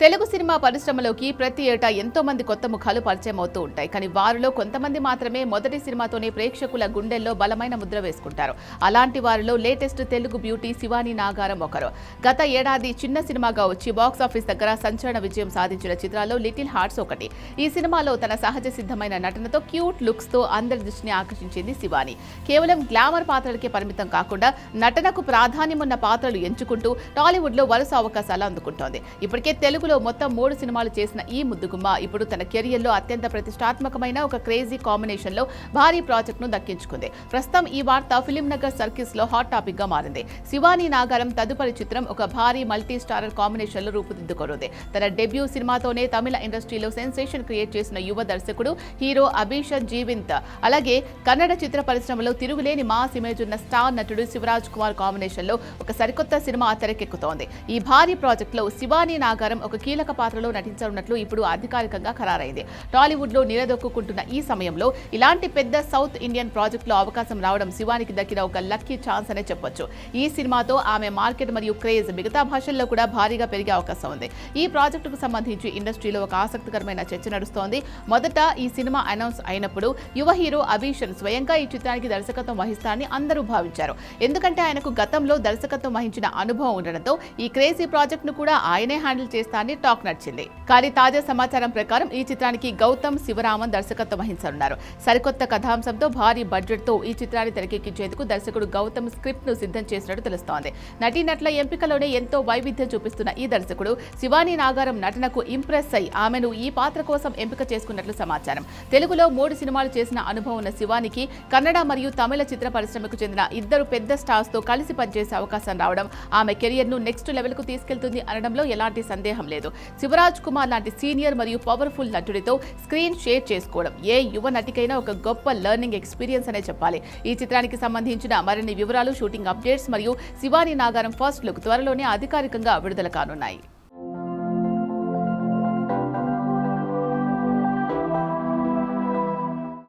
Telugu cinema పరిశ్రమలోకి ప్రతి ఏటా ఎంతో మంది కొత్త ముఖాలు పరిచయం అవుతూ ఉంటాయి. కానీ వారిలో కొంతమంది మాత్రమే మొదటి సినిమాతోనే ప్రేక్షకుల గుండెల్లో బలమైన ముద్ర వేసుకుంటారు. అలాంటి వారిలో లేటెస్ట్ తెలుగు బ్యూటీ శివాని నాగారం ఒకరు. గత ఏడాది చిన్న సినిమాగా వచ్చి బాక్సాఫీస్ దగ్గర సంచలన విజయం సాధించిన చిత్రాల్లో లిటిల్ హార్ట్స్ ఒకటి. ఈ సినిమాలో తన సహజ సిద్ధమైన నటనతో క్యూట్ లుక్స్ తో అందరి దృష్టిని ఆకర్షించింది శివాని. కేవలం గ్లామర్ పాత్రలకే పరిమితం కాకుండా నటనకు ప్రాధాన్యమున్న పాత్రలు ఎంచుకుంటూ టాలీవుడ్ లో వరుస అవకాశాలు అందుకుంటోంది. ఇప్పటికే తెలుగులో మొత్తం 3 సినిమాలు చేసిన ఈ ముద్దుగుమ్మ ఇప్పుడు తన కెరియర్ లో అత్యంత ప్రతిష్టాత్మకమైన ఒక క్రేజీ కాంబినేషన్ లో భారీ ప్రాజెక్ట్ ను దక్కించుకుంది. ప్రస్తుతం ఈ వార్త ఫిలిం నగర్ సర్కిల్స్ లో హాట్ టాపిక్ గా మారింది. శివాని నాగారం తదుపరి చిత్రం ఒక భారీ మల్టీ స్టారర్ కాంబినేషన్ లో రూపుదిద్దుకోనుంది. తన డెబ్యూ సినిమాతోనే తమిళ ఇండస్ట్రీలో సెన్సేషన్ క్రియేట్ చేసిన యువ దర్శకుడు హీరో అభిషేక్ జీవింత్, అలాగే కన్నడ చిత్ర పరిశ్రమలో తిరుగులేని మాస్ ఇమేజ్ ఉన్న స్టార్ నటుడు శివరాజ్ కుమార్ కాంబినేషన్ లో ఒక సరికొత్త సినిమా తెరకెక్కుతోంది. ఈ భారీ ప్రాజెక్ట్ లో శివాని నాగారం ఒక కీలక పాత్రలో నటించనున్నట్లు ఇప్పుడు అధికారికంగా ఖరారైంది. టాలీవుడ్ లో నిలదొక్కుంటున్న ఈ సమయంలో ఇలాంటి పెద్ద సౌత్ ఇండియన్ ప్రాజెక్ట్ లో అవకాశం రావడం శివానికి దక్కిన ఒక లక్కీ ఛాన్స్ అనే చెప్పొచ్చు. ఈ సినిమాతో ఆమె మార్కెట్ మరియు క్రేజ్ మిగతా భాషల్లో కూడా భారీగా పెరిగే అవకాశం ఉంది. ఈ ప్రాజెక్టుకు సంబంధించి ఇండస్ట్రీలో ఒక ఆసక్తికరమైన చర్చ నడుస్తోంది. మొదట ఈ సినిమా అనౌన్స్ అయినప్పుడు యువ హీరో అభిషేక్ స్వయంగా ఈ చిత్రానికి దర్శకత్వం వహిస్తారని అందరూ భావించారు. ఎందుకంటే ఆయనకు గతంలో దర్శకత్వం వహించిన అనుభవం ఉండడంతో ఈ క్రేజీ ప్రాజెక్ట్ ను కూడా ఆయనే హ్యాండిల్ చేస్తారని టాక్ నడిచింది. కానీ తాజా సమాచారం ప్రకారం ఈ చిత్రానికి గౌతమ్ శివరామన్ దర్శకత్వం వహించనున్నారు. సరికొత్త కథాంశంతో భారీ బడ్జెట్ తో ఈ చిత్రాన్ని తెరకెక్కించేందుకు దర్శకుడు గౌతమ్ స్క్రిప్ట్ ను సిద్ధం చేసినట్టు తెలుస్తోంది. నటీనటుల ఎంపికలోనే ఎంతో వైవిధ్యం చూపిస్తున్న ఈ దర్శకుడు శివాని నాగారం నటనకు ఇంప్రెస్ అయి ఆమెను ఈ పాత్ర కోసం ఎంపిక చేసుకున్నట్లు సమాచారం. తెలుగులో 3 సినిమాలు చేసిన అనుభవం ఉన్న శివానికి కన్నడ మరియు తమిళ చిత్ర పరిశ్రమకు చెందిన 2 పెద్ద స్టార్స్ తో కలిసి పనిచేసే అవకాశం రావడం ఆమె కెరియర్ ను నెక్స్ట్ లెవెల్ కు తీసుకెళ్తుంది అనడంలో ఎలాంటి సందేహం లేదు. శివరాజ్ కుమార్ లాంటి సీనియర్ మరియు పవర్ఫుల్ నటుడితో స్క్రీన్ షేర్ చేసుకోవడం ఏ యువ నటికైనా ఒక గొప్ప లెర్నింగ్ ఎక్స్పీరియన్స్ అనే చెప్పాలి. ఈ చిత్రానికి సంబంధించిన మరిన్ని వివరాలు, షూటింగ్ అప్డేట్స్ మరియు శివాని నాగారం ఫస్ట్ లుక్ త్వరలోనే అధికారికంగా విడుదల కానున్నాయి.